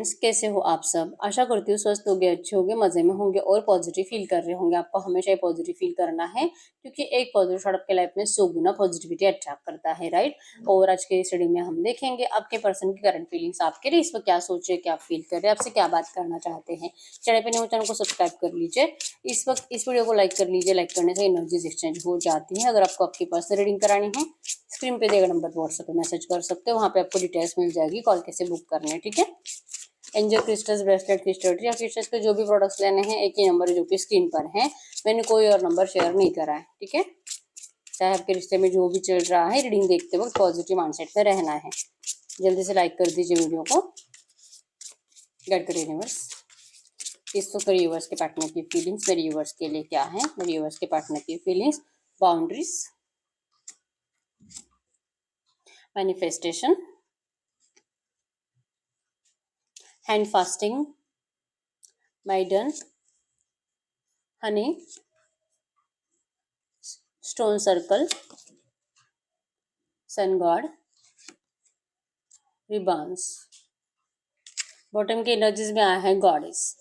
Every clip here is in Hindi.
फ्रेंड्स, कैसे हो आप सब। आशा करती हूँ स्वस्थ होंगे, अच्छे होंगे, मजे में होंगे और पॉजिटिव फील कर रहे होंगे। आपको हमेशा ही पॉजिटिव फील करना है क्योंकि एक पॉजिटिव थॉट आपके लाइफ में 100 गुना पॉजिटिविटी अट्रैक्ट करता है, राइट। और आज के स्टडी में हम देखेंगे आपके पर्सन की करंट फीलिंग्स, आपके लिए इस वक्त क्या सोच रहे, क्या फील कर रहे हैं, आपसे क्या बात करना चाहते हैं। चैनल पे न्यू, चैनल को सब्सक्राइब कर लीजिए। इस वक्त इस वीडियो को लाइक कर लीजिए। लाइक करने से एनर्जीज एक्सचेंज हो जाती है। अगर आपको आपकी पर्सनल रीडिंग करानी है, स्क्रीन पे दिए गए नंबर पर व्हाट्सएप पे मैसेज कर सकते हो। वहाँ पे आपको डिटेल्स मिल जाएगी, कॉल कैसे बुक करने हैं, ठीक है। Angel crystals, bracelet, crystal tree या क्रिस्टल्स के जो भी प्रोडक्ट्स लेने हैं, एक ही नंबर है जो कि स्क्रीन पर है। मैंने कोई और नंबर शेयर नहीं करा है, ठीक है। चाहे आपके रिश्ते में जो भी चल रहा है, रीडिंग देखते वक्त पॉजिटिव माइंडसेट में रहना है। जल्दी से लाइक कर दीजिए वीडियो को। गाइड करिए यूनिवर्स, इस वक्त मेरे यूवर्स के पार्टनर की फीलिंग्स मेरे यूवर्स के लिए क्या है। मेरे यूवर्स के पार्टनर की feelings, boundaries, manifestation, hand fasting, maiden, honey, stone circle, sun god, ribbons। Bottom के एनर्जीज में आया है गॉडेस।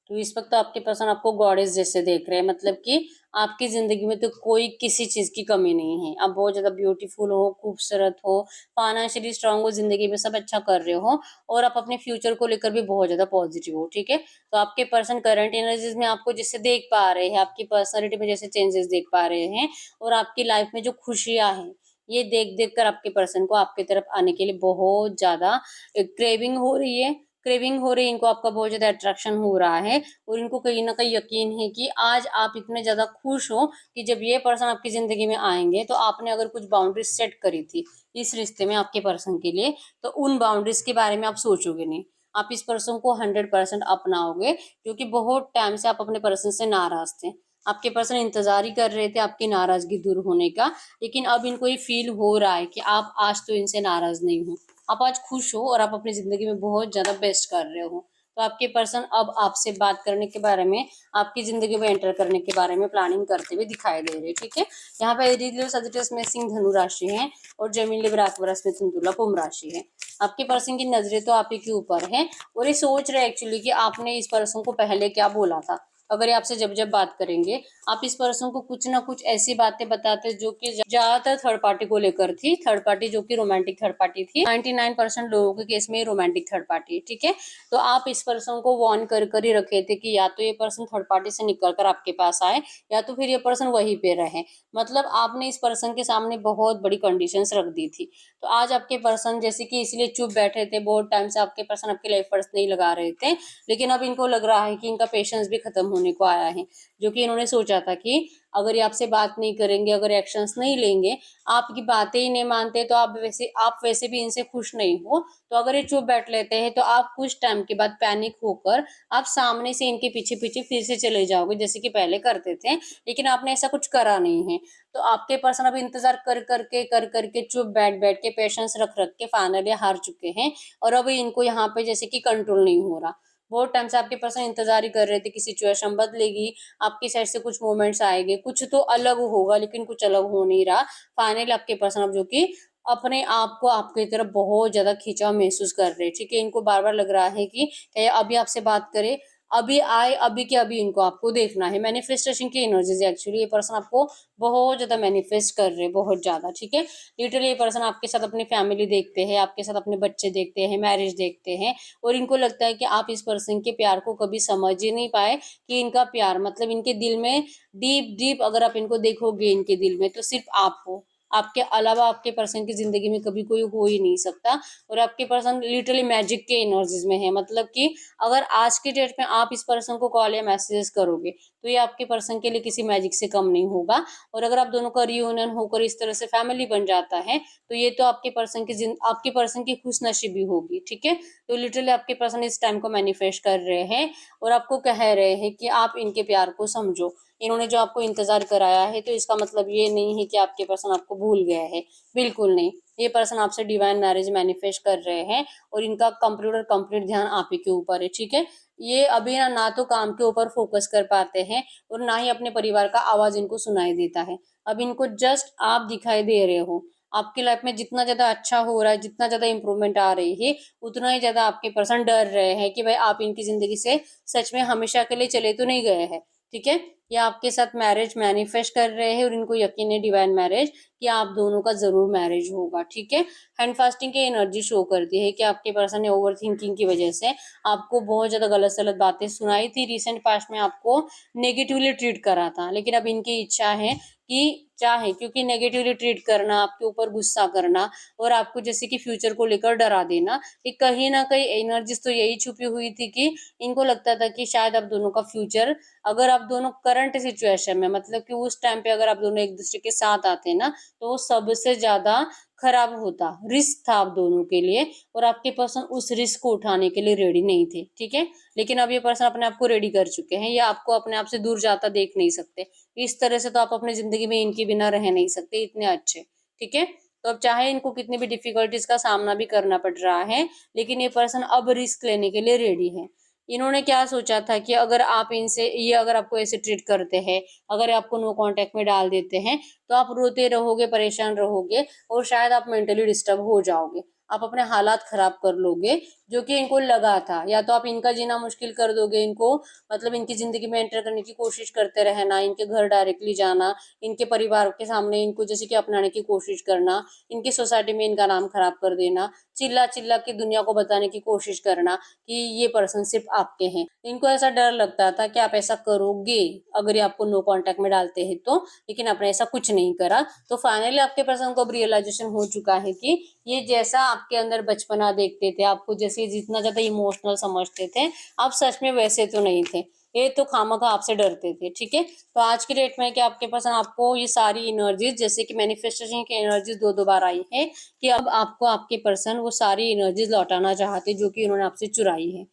तो इस वक्त तो आपके पर्सन आपको गॉडेस जैसे देख रहे हैं, मतलब कि आपकी जिंदगी में तो कोई किसी चीज की कमी नहीं है। आप बहुत ज्यादा ब्यूटीफुल हो, खूबसूरत हो, फाइनेंशियली स्ट्रांग हो, जिंदगी में सब अच्छा कर रहे हो और आप अपने फ्यूचर को लेकर भी बहुत ज्यादा पॉजिटिव हो, ठीक है। तो आपके पर्सन करंट एनर्जीज में आपको जैसे देख पा रहे हैं, आपकी पर्सनैलिटी में जैसे चेंजेस देख पा रहे हैं और आपकी लाइफ में जो खुशियां हैं, ये देख देख कर आपके पर्सन को आपकी तरफ आने के लिए बहुत ज्यादा क्रेविंग हो रही है। क्रेविंग हो रही है, इनको आपका बहुत ज्यादा अट्रैक्शन हो रहा है और इनको कहीं ना कहीं यकीन है कि आज आप इतने ज्यादा खुश हो कि जब ये पर्सन आपकी जिंदगी में आएंगे तो आपने अगर कुछ बाउंड्रीज सेट करी थी इस रिश्ते में आपके पर्सन के लिए, तो उन बाउंड्रीज के बारे में आप सोचोगे नहीं। आप इस पर्सन को 100% अपनाओगे क्योंकि बहुत टाइम से आप अपने पर्सन से नाराज थे। आपके पर्सन इंतजार ही कर रहे थे आपकी नाराजगी दूर होने का, लेकिन अब इनको ये फील हो रहा है कि आप आज तो इनसे नाराज नहीं हो, आप आज खुश हो और आप अपनी जिंदगी में बहुत ज्यादा बेस्ट कर रहे हो। तो आपके पर्सन अब आपसे बात करने के बारे में, आपकी जिंदगी में एंटर करने के बारे में प्लानिंग करते हुए दिखाई दे रहे हैं, ठीक है। यहाँ पे एरीज, सजिटस में सिंह धनु राशि है और जमीन लिब्रा अक्वेरियस में तुला कुंभ राशि है। आपके पर्सन की नजरें तो आप ही के ऊपर है और ये सोच रहे एक्चुअली कि आपने इस पर्सन को पहले क्या बोला था। अगर ये आपसे जब जब बात करेंगे, आप इस पर्सन को कुछ ना कुछ ऐसी बातें बताते जो कि ज्यादातर थर्ड पार्टी को लेकर थी। थर्ड पार्टी जो कि रोमांटिक थर्ड पार्टी थी। 99% लोगों के केस में रोमांटिक थर्ड पार्टी है, ठीक है। तो आप इस पर्सन को वार्न कर कर ही रखे थे कि या तो ये पर्सन थर्ड पार्टी से निकल कर आपके पास आए या तो फिर ये पर्सन वहीं पे रहे। मतलब आपने इस पर्सन के सामने बहुत बड़ी कंडीशंस रख दी थी। तो आज आपके पर्सन जैसे कि इसलिए चुप बैठे थे, बहुत टाइम से आपके पर्सन आपके लाइफ फर्स्ट नहीं लगा रहे थे, लेकिन अब इनको लग रहा है कि इनका पेशेंस भी खत्म होने को आया है। जो कि इन्होंने सोचा था कि अगर ये आपसे बात नहीं करेंगे, अगर एक्शंस नहीं लेंगे, आपकी बातें ही नहीं मानते, तो आप वैसे भी इनसे खुश नहीं हो। तो अगर ये चुप बैठ लेते हैं तो आप कुछ टाइम के बाद पैनिक होकर आप सामने से इनके पीछे पीछे फिर से चले जाओगे जैसे कि पहले करते थे, लेकिन आपने ऐसा कुछ करा नहीं है। तो आपके पर्सन अब इंतजार कर करके चुप बैठ बैठ के पेशेंस रख रख के फाइनली हार चुके हैं और अब इनको यहाँ पे जैसे कि कंट्रोल नहीं हो रहा। बहुत टाइम से आपके पर्सन इंतजार ही कर रहे थे कि सिचुएशन बदलेगी, आपकी साइड से कुछ मोमेंट्स आएंगे, कुछ तो अलग होगा, लेकिन कुछ अलग हो नहीं रहा। फाइनली आपके पर्सन अब जो कि अपने आप को आपकी तरफ बहुत ज्यादा खिंचाव महसूस कर रहे हैं, ठीक है। इनको बार बार लग रहा है कि क्या ये अभी आपसे बात करे, अभी आए, अभी के अभी इनको आपको देखना है। मैनिफेस्टेशन की एनर्जीज एक्चुअली ये पर्सन आपको बहुत ज्यादा मैनिफेस्ट कर रहे हैं, बहुत ज्यादा, ठीक है। लिटरली ये पर्सन आपके साथ अपनी फैमिली देखते हैं, आपके साथ अपने बच्चे देखते हैं, मैरिज देखते हैं और इनको लगता है कि आप इस पर्सन के प्यार को कभी समझ ही नहीं पाए कि इनका प्यार मतलब इनके दिल में डीप डीप अगर आप इनको देखोगे इनके दिल में तो सिर्फ आप हो। आपके अलावा आपके पर्सन की जिंदगी में कभी कोई हो ही नहीं सकता और आपके पर्सन लिटरली मैजिक के एनर्जीज में है। मतलब कि अगर आज के डेट में आप इस पर्सन को कॉल या मैसेजेस करोगे तो ये आपके पर्सन के लिए किसी मैजिक से कम नहीं होगा। और अगर आप दोनों का रियूनियन होकर इस तरह से फैमिली बन जाता है तो ये तो आपके पर्सन की खुश नसीबी होगी, ठीक है। तो लिटरली आपके पर्सन इस टाइम को मैनिफेस्ट कर रहे हैं और आपको कह रहे हैं कि आप इनके प्यार को समझो। इन्होंने जो आपको इंतजार कराया है तो इसका मतलब ये नहीं है कि आपके पर्सन आपको भूल गया है, बिल्कुल नहीं। ये पर्सन आपसे डिवाइन मैरिज मैनिफेस्ट कर रहे हैं और इनका कंप्लीट ध्यान आप ही के ऊपर है, ठीक है। ये अभी ना तो काम के ऊपर फोकस कर पाते हैं और ना ही अपने परिवार का आवाज इनको सुनाई देता है। अब इनको जस्ट आप दिखाई दे रहे हो। आपकी लाइफ में जितना ज़्यादा अच्छा हो रहा है, जितना ज़्यादा इम्प्रूवमेंट आ रही है, उतना ही ज़्यादा आपके पर्सन डर रहे हैं कि भाई आप इनकी ज़िंदगी से सच में हमेशा के लिए चले तो नहीं गए हैं, ठीक है? या आपके साथ मैरिज मैनिफेस्ट कर रहे हैं और इनको यकीन है डिवाइन मैरिज कि आप दोनों का ज़रूर मैरिज होगा, ठीक है? हैंड फास्टिंग की एनर्जी शो करती है कि आपके पर्सन ने ओवर थिंकिंग की वजह से आपको बहुत ज़्यादा गलत-सलत बातें सुनाई थी, रिसेंट पास्ट में आपको नेगेटिवली ट्रीट करा था, लेकिन अब इनकी इच्छा है कि चाहे क्योंकि नेगेटिवली ट्रीट करना, आपके ऊपर गुस्सा करना और आपको जैसे कि फ्यूचर को लेकर डरा देना, ये कहीं न कहीं एनर्जीज़ तो यही छुपी हुई थी कि इनको लगता था कि शायद आप दोनों का फ्यूचर, अगर आप दोनों करंट सिचुएशन में, मतलब कि उस टाइम पे अगर आप दोनों एक-दूसरे के साथ आते ना, तो वो सबसे ज़्यादा खराब होता, रिस्क था आप दोनों के लिए और आपके पर्सन उस रिस्क को उठाने के लिए रेडी नहीं थे, ठीक है? लेकिन अब ये पर्सन अपने आप को रेडी कर चुके हैं, ये आपको अपने आप से दूर जाता देख नहीं सकते। इस तरह से तो आप अपनी ज़िंदगी में इनके बिना रह नहीं सकते, इतने अच्छे, ठीक है? तो अब चाहे इनको कितनी भी डिफ़िकल्टीज़ का सामना भी करना पड़ रहा है, लेकिन ये पर्सन अब रिस्क लेने के लिए रेडी है। इन्होंने क्या सोचा था कि अगर आप इनसे, ये अगर आपको ऐसे ट्रीट करते हैं, अगर आपको नो कॉन्टैक्ट में डाल देते हैं, तो आप रोते रहोगे, परेशान रहोगे और शायद आप मेंटली डिस्टर्ब हो जाओगे। आप अपने हालात खराब कर लोगे, जो कि इनको लगा था। या तो आप इनका जीना मुश्किल कर दोगे, इनको मतलब इनकी ज़िंदगी में एंटर करने की कोशिश करते रहना, इनके घर डायरेक्टली जाना, इनके परिवार के सामने इनको जैसे कि अपनाने की कोशिश करना, इनकी सोसाइटी में इनका नाम खराब कर देना, चिल्ला-चिल्ला के दुनिया को बताने की कोशिश करना कि ये पर्सन सिर्फ़ आपके हैं। इनको ऐसा डर लगता था कि आप ऐसा करोगे, अगर ये आपको नो कॉन्टैक्ट में डालते हैं तो, लेकिन आपने ऐसा कुछ नहीं करा। तो फाइनली आपके पर्सन को अब रियलाइज़ेशन हो चुका है कि ये जैसा आपके अंदर बचपना देखते थे, आपको जैसे जितना ज़्यादा इमोशनल समझते थे, आप सच में वैसे तो नहीं थे। ये तो खामखा आपसे डरते थे, ठीक है? तो आज की डेट में कि आपके पास आपको ये सारी एनर्जीज़ जैसे कि मैनिफेस्टेशन की एनर्जीज़ 2-2 बार आई है कि अब आपको आपके पर्सन वो सारी एनर्जीज़ लौटाना चाहते हैं जो कि उन्होंने आपसे चुराई है।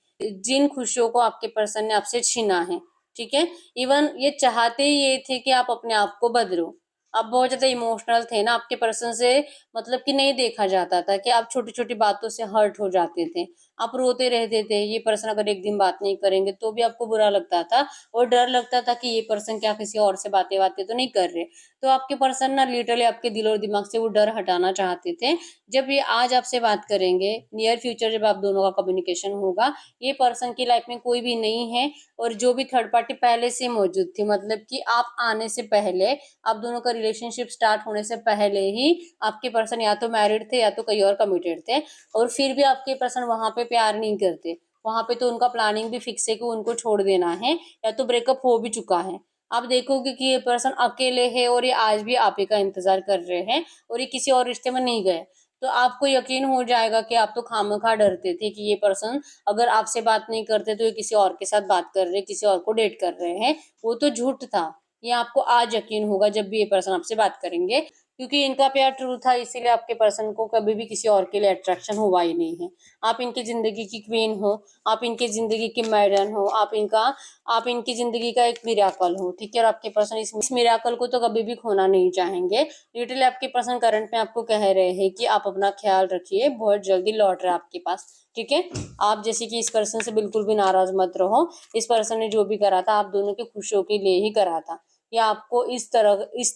जिन खुशियों को आपके पर्सन ने आपसे छीना है, ठीक है? इवन ये चाहते ही ये थे कि आप अपने आप को बदलो। आप बहुत ज़्यादा इमोशनल थे ना, आपके पर्सन से मतलब कि नहीं देखा जाता था कि आप छोटी-छोटी बातों से हर्ट हो जाते थे। आप रोते रहते थे, ये पर्सन अगर एक दिन बात नहीं करेंगे तो भी आपको बुरा लगता था और डर लगता था कि ये पर्सन क्या किसी और से बातें-वातें तो नहीं कर रहे। तो आपके पर्सन ना लिटरली आपके दिल और दिमाग से वो डर हटाना चाहते थे। जब ये आज आपसे बात करेंगे, नियर फ्यूचर जब आप दोनों का कम्युनिकेशन होगा, ये पर्सन की लाइफ में कोई भी नहीं है और जो भी थर्ड पार्टी पहले से मौजूद थी, मतलब कि आप आने से पहले, आप दोनों का रिलेशनशिप स्टार्ट होने से पहले ही आपके पर्सन या तो मैरिड थे या तो कहीं और कमिटेड थे और फिर भी आपके पर्सन वहाँ पे प्यार नहीं करते। वहाँ पे तो उनका प्लानिंग भी फिक्स है कि उनको छोड़ देना है या तो ब्रेकअप हो भी चुका है। आप देखोगे कि ये पर्सन अकेले है और ये आज भी आप ही का इंतज़ार कर रहे हैं और ये किसी और रिश्ते में नहीं गए। तो आपको यकीन हो जाएगा कि आप तो खामखा डरते थे कि ये पर्सन अगर आपसे बात नहीं करते तो ये किसी और के साथ बात कर रहे हैं, किसी और को डेट कर रहे हैं। वो तो झूठ था। ये आपको आज यकीन होगा जब भी ये पर्सन आपसे बात करेंगे, क्योंकि इनका प्यार ट्रू था, इसीलिए आपके पर्सन को कभी भी किसी और के लिए अट्रैक्शन हुआ ही नहीं है। आप इनकी ज़िंदगी की क्वीन हो, आप इनकी ज़िंदगी की मैडन हो, आप इनकी ज़िंदगी का एक मिरेकल हो, ठीक है? और आपके पर्सन इस मिरेकल को तो कभी भी खोना नहीं चाहेंगे। लिटरली आपके पर्सन करंट में आपको कह रहे हैं कि आप अपना ख्याल रखिए, बहुत जल्दी लौट रहा है आपके पास, ठीक है? आप जैसे कि इस पर्सन से बिल्कुल भी नाराज़ मत रहो। इस पर्सन ने जो भी करा था, आप दोनों की खुशियों के लिए ही करा था। या आपको इस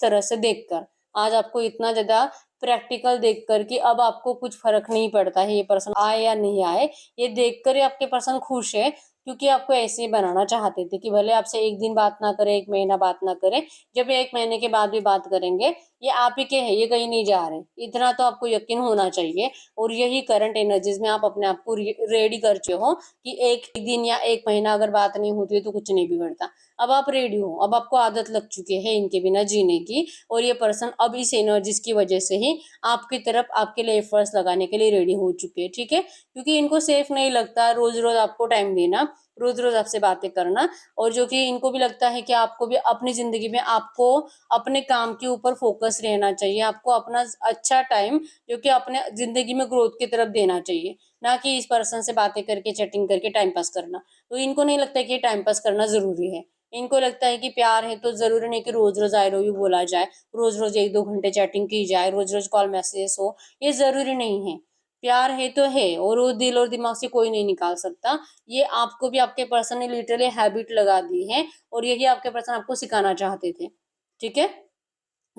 तरह से देखकर, आज आपको इतना ज़्यादा प्रैक्टिकल देखकर कि अब आपको कुछ फ़र्क नहीं पड़ता है ये पर्सन आए या नहीं आए, ये देखकर ही आपके पर्सन खुश है, क्योंकि आपको ऐसे ही बनाना चाहते थे कि भले आपसे 1 दिन बात ना करें, 1 महीना बात ना करें, जब ये 1 महीने के बाद भी बात करेंगे, ये आप ही के हैं, ये कहीं नहीं जा रहे। इतना तो आपको यकीन होना चाहिए और यही करंट एनर्जीज़ में आप अपने आप को रेडी कर चुके हो कि 1 दिन या 1 महीना अगर बात नहीं होती है तो कुछ नहीं बिगड़ता। अब आप रेडी हो, अब आपको आदत लग चुकी है इनके बिना जीने की और ये पर्सन अब इस एनर्जीज़ की वजह से ही आपकी तरफ आपके लिए एफर्ट्स लगाने के लिए रेडी हो चुके हैं, ठीक है? क्योंकि इनको सेफ नहीं लगता रोज़-रोज़ आपको टाइम देना, रोज़-रोज़ आपसे बातें करना और जो कि इनको भी लगता है कि आपको भी अपनी ज़िंदगी में आपको अपने काम के ऊपर फ़ोकस रहना चाहिए, आपको अपना अच्छा टाइम जो कि अपने ज़िंदगी में ग्रोथ की तरफ देना चाहिए, ना कि इस पर्सन से बातें करके, चैटिंग करके टाइम पास करना। तो इनको नहीं लगता कि ये टाइम पास करना ज़रूरी है। इनको लगता है कि प्यार है तो ज़रूरी नहीं कि रोज़-रोज़ आई लव यू बोला जाए, रोज़-रोज़ 1-2 घंटे चैटिंग की जाए, रोज़-रोज़ कॉल मैसेजेस हो, ये ज़रूरी नहीं है। प्यार है तो है और वो दिल और दिमाग से कोई नहीं निकाल सकता। ये आपको भी आपके पर्सन ने लिटरली हैबिट लगा दी है और यही आपके पर्सन आपको सिखाना चाहते थे। ठीक है?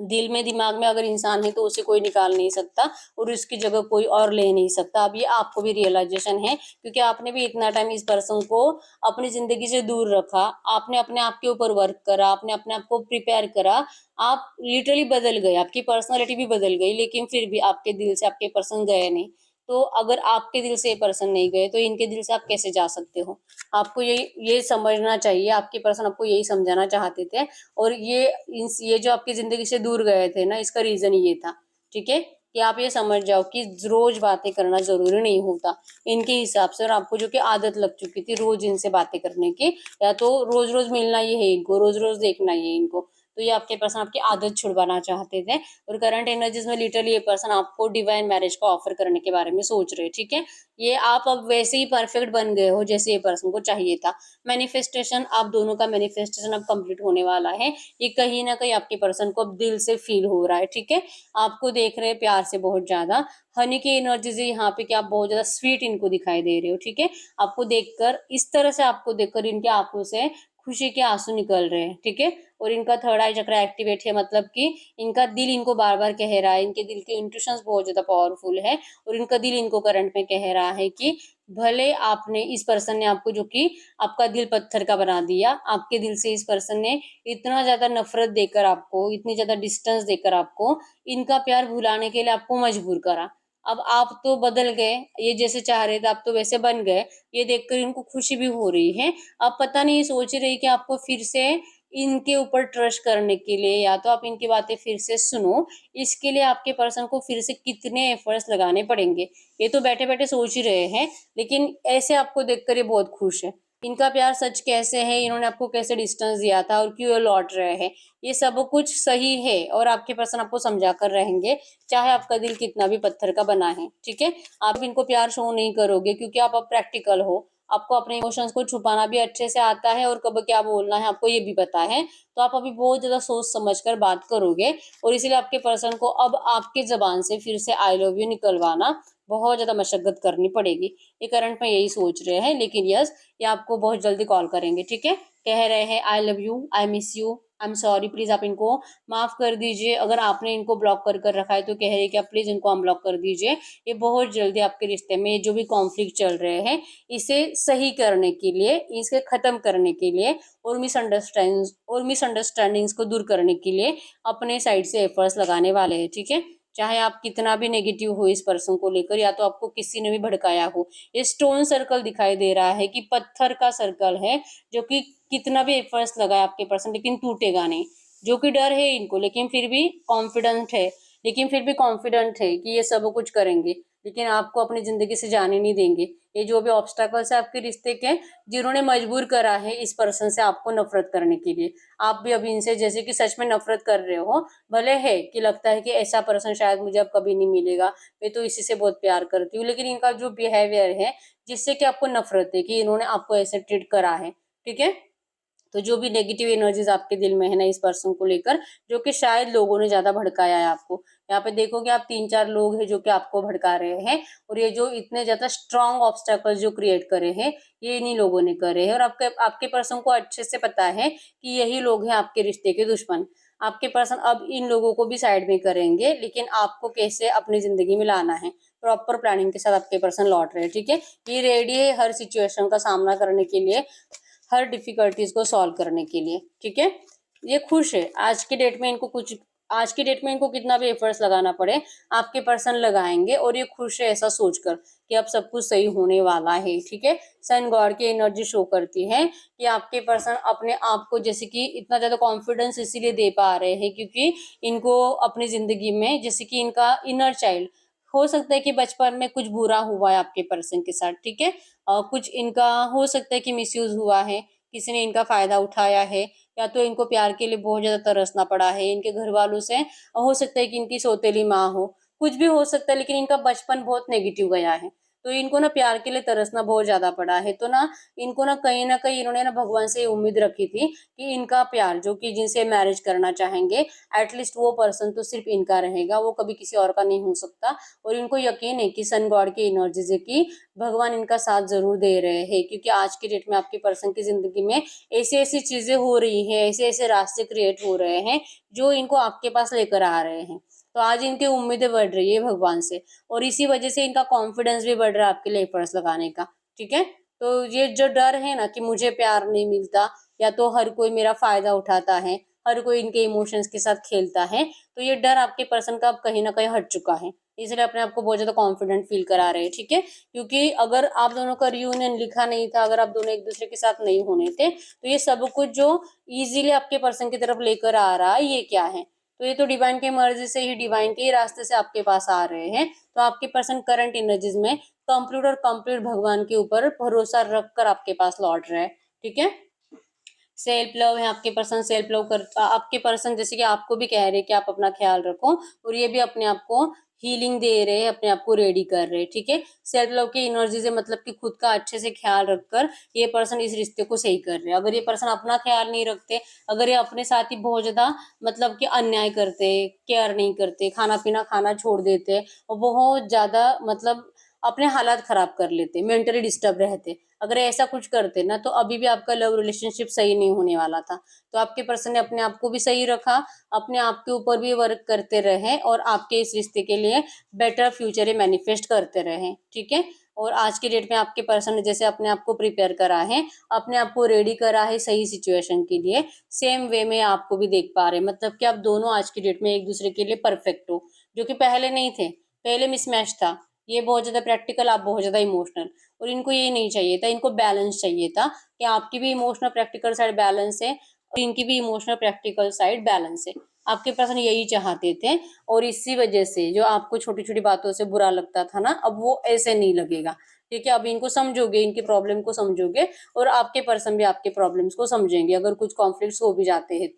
दिल में दिमाग में अगर इंसान है तो उसे कोई निकाल नहीं सकता और उसकी जगह कोई और ले नहीं सकता। अब ये आपको भी रियलाइजेशन है क्योंकि आपने भी इतना टाइम इस पर्सन को अपनी जिंदगी से दूर रखा, आपने अपने आप के ऊपर वर्क करा, आपने अपने आप को प्रिपेयर करा, आप लिटरली बदल गए, आपकी पर्सनालिटी भी बदल गई, लेकिन फिर भी आपके दिल से आपके पर्सन गए नहीं। तो अगर आपके दिल से ये पर्सन नहीं गए तो इनके दिल से आप कैसे जा सकते हो? आपको ये समझना चाहिए, आपके पर्सन आपको यही समझाना चाहते थे। और ये जो आपकी जिंदगी से दूर गए थे ना, इसका रीजन ये था, ठीक है? कि आप ये समझ जाओ कि रोज बातें करना जरूरी नहीं होता इनके हिसाब से। और आपको जो कि आदत लग चुकी थी रोज इनसे बातें करने की, या तो रोज रोज मिलना ही है इनको, रोज रोज देखना ही है इनको, तो ये आपके पर्सन आपकी आदत छुड़वाना चाहते थे। और करंट एनर्जीज में लिटरली ये पर्सन आपको डिवाइन मैरिज को ऑफर करने के बारे में सोच रहे हैं, ठीक है? ये आप अब वैसे ही परफेक्ट बन गए हो जैसे ये पर्सन को चाहिए था। मैनिफेस्टेशन, आप दोनों का मैनिफेस्टेशन अब कंप्लीट होने वाला है। ये कहीं ना कहीं आपके पर्सन को अब दिल से फील हो रहा है, ठीक है? आपको देख रहे हैं प्यार से बहुत ज्यादा। हनी की एनर्जीज है यहाँ पे कि आप बहुत ज्यादा स्वीट इनको दिखाई दे रहे हो, ठीक है? आपको देखकर, इस तरह से आपको देखकर इनके आंखों से खुशी के आंसू निकल रहे हैं, ठीक है? और इनका थर्ड आई चक्र एक्टिवेट है, मतलब कि इनका दिल इनको बार बार कह रहा है, इनके दिल के इंट्यूशंस बहुत ज्यादा पावरफुल है। और इनका दिल इनको करंट में कह रहा है कि भले आपने, इस पर्सन ने आपको जो कि आपका दिल पत्थर का बना दिया, आपके दिल से इस पर्सन ने इतना ज्यादा नफरत देकर आपको, इतनी ज्यादा डिस्टेंस देकर आपको इनका प्यार भुलाने के लिए आपको मजबूर करा। अब आप तो बदल गए, ये जैसे चाह रहे थे आप तो वैसे बन गए, ये देखकर इनको खुशी भी हो रही है। अब पता नहीं, सोच रही कि आपको फिर से इनके ऊपर ट्रस्ट करने के लिए, या तो आप इनकी बातें फिर से सुनो, इसके लिए आपके पर्सन को फिर से कितने एफर्ट्स लगाने पड़ेंगे, ये तो बैठे बैठे सोच ही रहे हैं। लेकिन ऐसे आपको देखकर ये बहुत खुश है। इनका प्यार सच कैसे है, इन्होंने आपको कैसे डिस्टेंस दिया था और क्यों ये लौट रहे हैं, ये सब कुछ सही है। और आपके पर्सन आपको समझा कर रहेंगे, चाहे आपका दिल कितना भी पत्थर का बना है, ठीक है? आप इनको प्यार शो नहीं करोगे क्योंकि आप अब प्रैक्टिकल हो, आपको अपने इमोशंस को छुपाना भी अच्छे से आता है और कब क्या बोलना है आपको ये भी पता है। तो आप अभी बहुत ज्यादा सोच समझ कर बात करोगे, और इसीलिए आपके पर्सन को अब आपके जबान से फिर से आई लव यू निकलवाना बहुत ज्यादा मशक्कत करनी पड़ेगी। ये करंट में यही सोच रहे हैं, लेकिन यस, ये आपको बहुत जल्दी कॉल करेंगे, ठीक है? कह रहे हैं I love you, I miss you, I am sorry, please आप इनको माफ कर दीजिए। अगर आपने इनको ब्लॉक कर रखा है तो कह रहे हैं कि आप प्लीज इनको अनब्लॉक कर दीजिए। ये बहुत जल्दी आपके रिश्ते में जो भी कॉन्फ्लिक्ट चल रहे हैं इसे सही करने के लिए, इसे खत्म करने के लिए, और मिसअंडरस्टैंडिंग्स को दूर करने के लिए अपने साइड से एफर्ट्स लगाने वाले हैं, ठीक है? चाहे आप कितना भी नेगेटिव हो इस पर्सन को लेकर, या तो आपको किसी ने भी भड़काया हो, ये स्टोन सर्कल दिखाई दे रहा है कि पत्थर का सर्कल है, जो कि कितना भी एफर्ट्स लगाए आपके पर्सन लेकिन टूटेगा नहीं। जो कि डर है इनको, लेकिन फिर भी कॉन्फिडेंट है कि ये सब कुछ करेंगे, लेकिन आपको अपनी जिंदगी से जाने नहीं देंगे। ये जो भी ऑब्स्टैकल्स है आपके रिश्ते के, जिन्होंने मजबूर करा है इस पर्सन से आपको नफरत करने के लिए, आप भी अभी इनसे जैसे कि सच में नफरत कर रहे हो। भले है कि लगता है कि ऐसा पर्सन शायद मुझे अब कभी नहीं मिलेगा, मैं तो इसी से बहुत प्यार करती हूँ, लेकिन इनका जो बिहेवियर है जिससे कि आपको नफरत है कि इन्होंने आपको ऐसे ट्रीट करा है, ठीक है? तो जो भी नेगेटिव एनर्जीज आपके दिल में है ना इस पर्सन को लेकर, जो कि शायद लोगों ने ज्यादा भड़काया है आपको, यहाँ पे देखोगे आप 3-4 लोग हैं जो कि आपको भड़का रहे हैं। और ये जो इतने ज्यादा स्ट्रॉन्ग ऑब्स्टेकल्स जो क्रिएट करे हैं, ये इन्हीं लोगों ने करे हैं। और आपके आपके पर्सन को अच्छे से पता है कि यही लोग हैं आपके रिश्ते के दुश्मन। आपके पर्सन अब इन लोगों को भी साइड में करेंगे, लेकिन आपको कैसे अपनी जिंदगी में लाना है, प्रॉपर प्लानिंग के साथ आपके पर्सन लौट रहे हैं, ठीक है? ये रेडी है हर सिचुएशन का सामना करने के लिए, हर डिफिकल्टीज को सॉल्व करने के लिए, ठीक है? ये खुश है आज की डेट में इनको कितना भी एफर्ट्स लगाना पड़े, आपके पर्सन लगाएंगे। और ये खुश है ऐसा सोचकर कि अब सब कुछ सही होने वाला है, ठीक है? सन गॉड की एनर्जी शो करती है कि आपके पर्सन अपने आप को जैसे कि इतना ज्यादा कॉन्फिडेंस इसीलिए दे पा रहे हैं क्योंकि इनको अपनी जिंदगी में, जैसे कि इनका इनर चाइल्ड, हो सकता है कि बचपन में कुछ बुरा हुआ है आपके पर्सन के साथ, ठीक है? कुछ इनका हो सकता है कि मिसयूज हुआ है, किसी ने इनका फायदा उठाया है, या तो इनको प्यार के लिए बहुत ज्यादा तरसना पड़ा है इनके घर वालों से, हो सकता है कि इनकी सौतेली माँ हो, कुछ भी हो सकता है, लेकिन इनका बचपन बहुत नेगेटिव गया है। तो इनको ना प्यार के लिए तरसना बहुत ज्यादा पड़ा है। तो ना इनको ना कहीं इन्होंने ना भगवान से उम्मीद रखी थी कि इनका प्यार जो कि जिनसे मैरिज करना चाहेंगे एटलीस्ट वो पर्सन तो सिर्फ इनका रहेगा, वो कभी किसी और का नहीं हो सकता। और इनको यकीन है कि सन गॉड की एनर्जी से कि भगवान इनका साथ जरूर दे रहे हैं, क्योंकि आज की डेट में आपके पर्सन की जिंदगी में ऐसी ऐसी चीजें हो रही है, ऐसे ऐसे रास्ते क्रिएट हो रहे हैं जो इनको आपके पास लेकर आ रहे हैं। तो आज इनकी उम्मीदें बढ़ रही है भगवान से, और इसी वजह से इनका कॉन्फिडेंस भी बढ़ रहा है आपके लिए एफर्ट्स लगाने का। ठीक है, तो ये जो डर है ना कि मुझे प्यार नहीं मिलता, या तो हर कोई मेरा फायदा उठाता है, हर कोई इनके इमोशंस के साथ खेलता है, तो ये डर आपके पर्सन का अब कहीं ना कहीं हट चुका है, इसलिए अपने आप को बहुत ज्यादा कॉन्फिडेंट फील करा रहे हैं। ठीक है, क्योंकि अगर आप दोनों का रियूनियन लिखा नहीं था, अगर आप दोनों एक दूसरे के साथ नहीं होने थे, तो ये सब कुछ जो इजीली आपके पर्सन की तरफ लेकर आ रहा है ये क्या है? तो ये तो डिवाइन की मर्जी से ही, डिवाइन के ही रास्ते से आपके पास आ रहे हैं। तो आपके पर्सन करंट एनर्जीज में कंप्लीट भगवान के ऊपर भरोसा रखकर आपके पास लौट रहा है। ठीक है, सेल्फ लव है आपके पर्सन, सेल्फ लव कर आपके पर्सन जैसे कि आपको भी कह रहे हैं कि आप अपना ख्याल रखो, और ये भी अपने आप को हीलिंग दे रहे हैं, अपने आप को रेडी कर रहे हैं। ठीक है, सेल्फ लव की एनर्जी से मतलब कि खुद का अच्छे से ख्याल रखकर ये पर्सन इस रिश्ते को सही कर रहे हैं। अगर ये पर्सन अपना ख्याल नहीं रखते, अगर ये अपने साथ ही बहुत ज्यादा मतलब कि अन्याय करते, केयर नहीं करते, खाना पीना खाना छोड़ देते, और बहुत ज्यादा मतलब अपने हालात खराब कर लेते, मेंटली डिस्टर्ब रहते, अगर ऐसा कुछ करते ना तो अभी भी आपका लव रिलेशनशिप सही नहीं होने वाला था। तो आपके पर्सन ने अपने आप को भी सही रखा, अपने आप के ऊपर भी वर्क करते रहे, और आपके इस रिश्ते के लिए बेटर फ्यूचर मैनिफेस्ट करते रहे। ठीक है, और आज की डेट में आपके पर्सन ने जैसे अपने आप को प्रिपेयर करा है, अपने आप को रेडी करा है सही सिचुएशन के लिए, सेम वे में आपको भी देख पा रहे हैं। मतलब कि आप दोनों आज की डेट में एक दूसरे के लिए परफेक्ट हो, जो कि पहले नहीं थे, पहले मिसमैच था। ये बहुत ज्यादा प्रैक्टिकल, आप बहुत ज्यादा इमोशनल, और इनको ये नहीं चाहिए था, इनको बैलेंस चाहिए था कि आपकी भी इमोशनल प्रैक्टिकल साइड बैलेंस है और इनकी भी इमोशनल प्रैक्टिकल साइड बैलेंस है। आपके पर्सन यही चाहते थे, और इसी वजह से जो आपको छोटी छोटी बातों से बुरा लगता था ना, अब वो ऐसे नहीं लगेगा। ठीक है, अब इनको समझोगे, इनकी प्रॉब्लम को समझोगे, और आपके पर्सन भी आपके प्रॉब्लम्स को समझेंगे अगर कुछ कॉन्फ्लिक्ट्स हो भी जाते हैं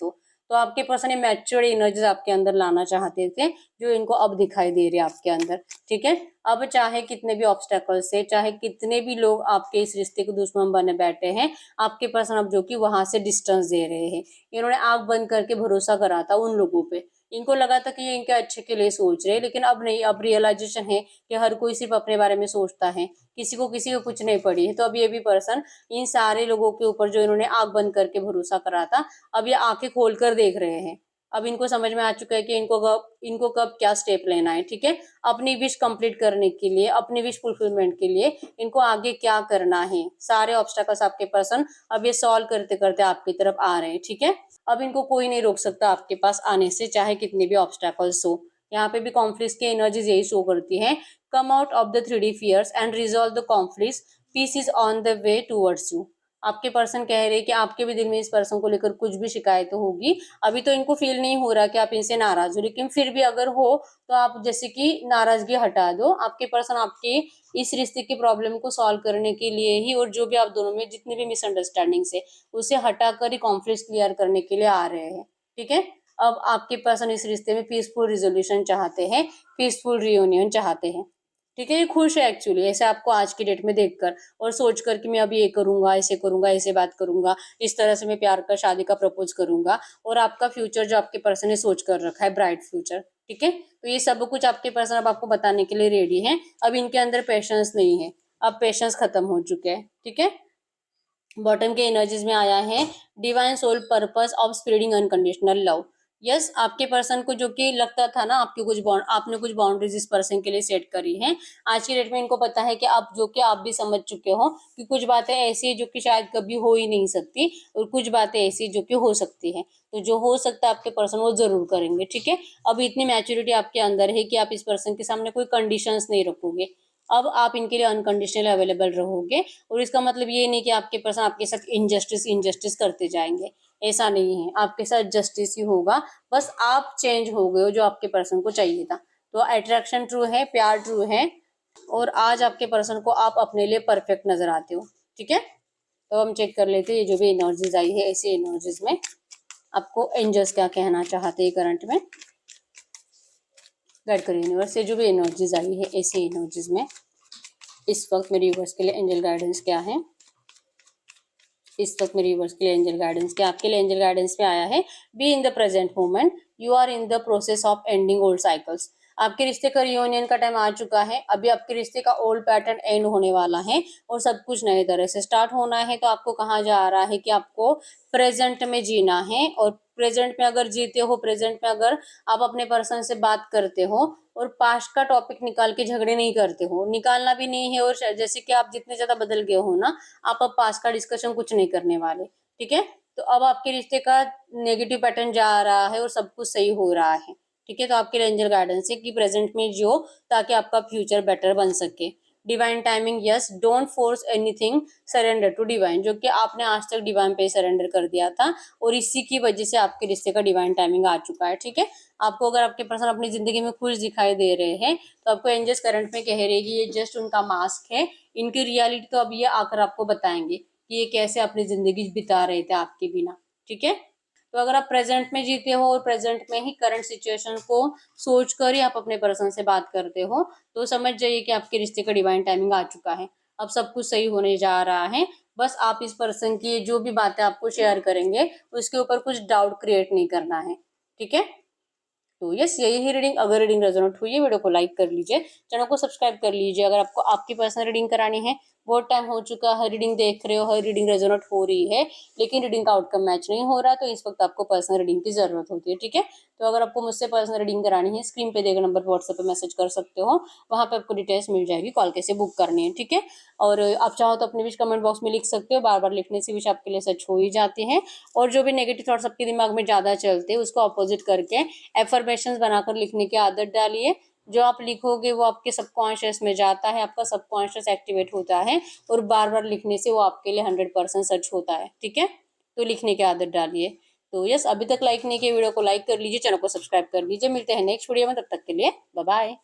तो आपके पर्सन ये मैच्योर एनर्जीज आपके अंदर लाना चाहते थे, जो इनको अब दिखाई दे रहे हैं आपके अंदर। ठीक है, अब चाहे कितने भी ऑब्स्टेकल्स से, चाहे कितने भी लोग आपके इस रिश्ते को दुश्मन बने बैठे हैं, आपके पर्सन अब जो कि वहां से डिस्टेंस दे रहे हैं। इन्होंने आंख बंद करके भरोसा करा था उन लोगों पे, इनको लगा था कि ये इनके अच्छे के लिए सोच रहे हैं, लेकिन अब नहीं, अब रियलाइजेशन है कि हर कोई सिर्फ अपने बारे में सोचता है, किसी को कुछ नहीं पड़ी है। तो अब ये भी पर्सन इन सारे लोगों के ऊपर जो इन्होंने आंख बंद करके भरोसा करा था, अब ये आंखें खोल कर देख रहे हैं। अब इनको समझ में आ चुका है कि इनको कब क्या स्टेप लेना है। ठीक है, अपनी विश कंप्लीट करने के लिए, अपनी विश फुलफिलमेंट के लिए इनको आगे क्या करना है, सारे ऑब्स्टेकल्स आपके पर्सन अब ये सॉल्व करते करते आपकी तरफ आ रहे हैं। ठीक है, अब इनको कोई नहीं रोक सकता आपके पास आने से, चाहे कितने भी ऑब्स्टेकल्स हो। यहाँ पे भी कॉन्फ्लिक्ट की एनर्जीज यही शो करती है, come out of the 3D fierce and resolve the conflict, peace is on the way towards you. आपके पर्सन कह रहे हैं कि आपके भी दिल में इस पर्सन को लेकर कुछ भी शिकायत होगी, अभी तो इनको फील नहीं हो रहा कि आप इनसे नाराज हो, लेकिन फिर भी अगर हो तो आप जैसे कि नाराजगी हटा दो। आपके पर्सन आपके इस रिश्ते की प्रॉब्लम को सॉल्व करने के लिए ही, और जो भी आप दोनों में जितनी भी मिसअंडरस्टैंडिंग्स है उसे हटाकर ही कॉन्फ्लिक्ट क्लियर करने के लिए आ रहे हैं। ठीक है, अब आपके पर्सन इस रिश्ते में पीसफुल रिजोल्यूशन चाहते हैं, पीसफुल रियूनियन चाहते हैं। ठीक है, ये खुश है एक्चुअली ऐसे आपको आज की डेट में देखकर, और सोच कर कि मैं अभी ये करूंगा, ऐसे बात करूंगा, इस तरह से मैं प्यार का शादी का प्रपोज करूंगा, और आपका फ्यूचर जो आपके पर्सन ने सोच कर रखा है, ब्राइट फ्यूचर। ठीक है, तो ये सब कुछ आपके पर्सन अब आपको बताने के लिए रेडी है। अब इनके अंदर पेशेंस नहीं है, अब पेशेंस खत्म हो चुके हैं। ठीक है, बॉटम के एनर्जीज में आया है divine soul purpose of spreading unconditional love. Yes, आपके पर्सन को जो कि लगता था ना आपने कुछ बाउंड्रीज इस पर्सन के लिए सेट करी है, आज की डेट में इनको पता है कि आप जो कि आप भी समझ चुके हो कि कुछ बातें ऐसी है जो कि शायद कभी हो ही नहीं सकती, और कुछ बातें ऐसी जो कि हो सकती है। तो जो हो सकता है आपके पर्सन वो जरूर करेंगे। ठीक है, अब इतनी मैच्योरिटी आपके अंदर है कि आप इस पर्सन के सामने कोई कंडीशंस नहीं रखोगे, अब आप इनके लिए अनकंडीशनल अवेलेबल रहोगे। और इसका मतलब ये नहीं कि आपके पर्सन आपके साथ इनजस्टिस करते जाएंगे, ऐसा नहीं है, आपके साथ जस्टिस ही होगा, बस आप चेंज हो गए हो जो आपके पर्सन को चाहिए था। तो अट्रैक्शन ट्रू है, प्यार ट्रू है, और आज आपके पर्सन को आप अपने लिए परफेक्ट नजर आते हो। ठीक है, तो हम चेक कर लेते हैं ये जो भी एनर्जीज आई है, ऐसी एनर्जीज में आपको एंजल्स क्या कहना चाहते हैं करंट में। गाइड करिए यूनिवर्स से जो भी एनर्जीज आई है ऐसी एनर्जीज में इस वक्त मेरे व्यूअर्स के लिए एंजल गाइडेंस क्या है? इस वक्त मेरे व्यूअर्स के लिए एंजल गाइडेंस क्या आपके लिए एंजल गाइडेंस पे आया है? Be in the present moment, you are in the process of ending old cycles. आपके रिश्ते का रियूनियन का टाइम आ चुका है। अभी आपके रिश्ते का ओल्ड पैटर्न एंड होने वाला है और सब कुछ नए तरह से स्टार्ट होना है। तो आपको कहा जा रहा है कि आपको प्रेजेंट में जीना है, और प्रेजेंट में अगर जीते हो, प्रेजेंट में अगर आप अपने पर्सन से बात करते हो और पास्ट का टॉपिक निकाल के झगड़े नहीं करते हो, निकालना भी नहीं है। और जैसे कि आप जितने ज्यादा बदल गए हो ना, आप अब पास्ट का डिस्कशन कुछ नहीं करने वाले, ठीक है। तो अब आपके रिश्ते का नेगेटिव पैटर्न जा रहा है और सब कुछ सही हो रहा है, ठीक है। तो आपके लिए एंजल गाइडेंस है कि प्रेजेंट में जियो ताकि आपका फ्यूचर बेटर बन सके। Divine timing, yes, don't force anything, surrender to divine, जो कि आपने आज तक डिवाइन पे सरेंडर कर दिया था और इसी की वजह से आपके रिश्ते का डिवाइन टाइमिंग आ चुका है, ठीक है। आपको अगर आपके पर्सन अपनी जिंदगी में खुश दिखाई दे रहे हैं तो आपको एंजल्स करंट में कह रहे हैं कि ये जस्ट उनका मास्क है। इनकी रियलिटी तो अब ये आकर आपको बताएंगे कि ये कैसे अपनी जिंदगी बिता रहे थे आपके बिना, ठीक है। तो अगर आप प्रेजेंट में जीते हो और प्रेजेंट में ही करंट सिचुएशन को सोच कर ही आप अपने पर्सन से बात करते हो, तो समझ जाइए कि आपके रिश्ते का डिवाइन टाइमिंग आ चुका है। अब सब कुछ सही होने जा रहा है। बस आप इस पर्सन की जो भी बातें आपको शेयर करेंगे उसके ऊपर कुछ डाउट क्रिएट नहीं करना है, ठीक है। तो यस, यही है रीडिंग। अगर रीडिंग रेजोनेट हुई है, वीडियो को लाइक कर लीजिए, चैनल को सब्सक्राइब कर लीजिए। अगर आपको आपकी पर्सनल रीडिंग करानी है, बहुत टाइम हो चुका है रीडिंग देख रहे हो, हर रीडिंग रेजोनेट हो रही है लेकिन रीडिंग का आउटकम मैच नहीं हो रहा, तो इस वक्त आपको पर्सनल रीडिंग की जरूरत होती है, ठीक है। तो अगर आपको मुझसे पर्सनल रीडिंग करानी है, स्क्रीन पे देगा नंबर पर व्हाट्सएप पे मैसेज कर सकते हो, वहाँ पे आपको डिटेल्स मिल जाएगी, कॉल कैसे बुक करनी है, ठीक है। और आप चाहो तो अपने विश कमेंट बॉक्स में लिख सकते हो, बार बार लिखने से विश आपके लिए सच हो ही जाती है। और जो भी नेगेटिव थॉट्स आपके दिमाग में ज्यादा चलते हैं उसको अपोजिट करके एफर्मेशंस बनाकर लिखने की आदत डालिए। जो आप लिखोगे वो आपके सबकॉन्शियस में जाता है, आपका सबकॉन्शियस एक्टिवेट होता है और बार बार लिखने से वो आपके लिए 100% सच होता है, ठीक है। तो लिखने की आदत डालिए। तो यस, अभी तक लाइक नहीं किया वीडियो को लाइक कर लीजिए, चैनल को सब्सक्राइब कर लीजिए। मिलते हैं नेक्स्ट वीडियो में, तब तक के लिए बाय बाय।